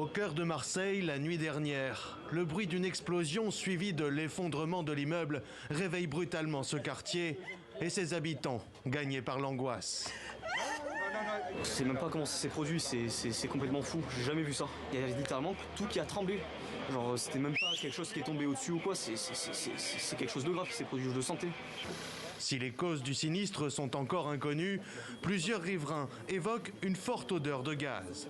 Au cœur de Marseille, la nuit dernière, le bruit d'une explosion suivi de l'effondrement de l'immeuble réveille brutalement ce quartier et ses habitants, gagnés par l'angoisse. Je sais même pas comment ça s'est produit, c'est complètement fou, j'ai jamais vu ça. Il y a littéralement tout qui a tremblé. Genre c'était même pas quelque chose qui est tombé au-dessus ou quoi, c'est quelque chose de grave qui s'est produit, je le sentais. Si les causes du sinistre sont encore inconnues, plusieurs riverains évoquent une forte odeur de gaz.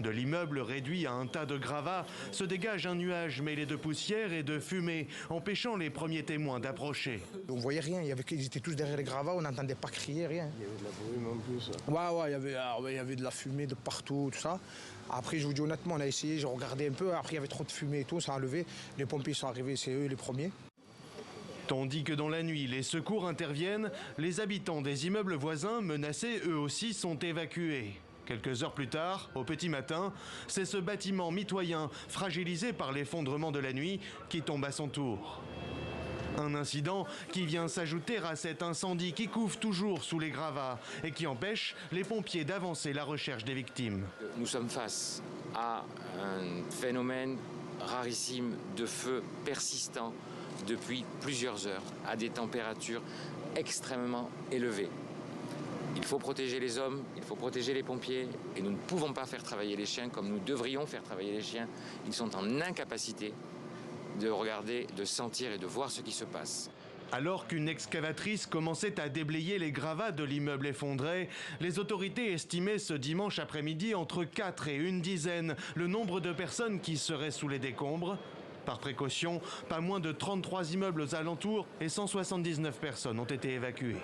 De l'immeuble réduit à un tas de gravats se dégage un nuage mêlé de poussière et de fumée, empêchant les premiers témoins d'approcher. On voyait rien, ils étaient tous derrière les gravats, on n'entendait pas crier, rien. Il y avait de la brume en plus. Ouais, il y avait de la fumée de partout, tout ça. Après, je vous dis honnêtement, on a essayé, j'ai regardé un peu, après il y avait trop de fumée et tout, ça a enlevé. Les pompiers sont arrivés, c'est eux les premiers. Tandis que dans la nuit, les secours interviennent, les habitants des immeubles voisins menacés, eux aussi, sont évacués. Quelques heures plus tard, au petit matin, c'est ce bâtiment mitoyen, fragilisé par l'effondrement de la nuit, qui tombe à son tour. Un incident qui vient s'ajouter à cet incendie qui couve toujours sous les gravats et qui empêche les pompiers d'avancer la recherche des victimes. Nous sommes face à un phénomène rarissime de feu persistant depuis plusieurs heures, à des températures extrêmement élevées. Il faut protéger les hommes, il faut protéger les pompiers et nous ne pouvons pas faire travailler les chiens comme nous devrions faire travailler les chiens. Ils sont en incapacité de regarder, de sentir et de voir ce qui se passe. Alors qu'une excavatrice commençait à déblayer les gravats de l'immeuble effondré, les autorités estimaient ce dimanche après-midi entre 4 et une dizaine le nombre de personnes qui seraient sous les décombres. Par précaution, pas moins de 33 immeubles aux alentours et 179 personnes ont été évacuées.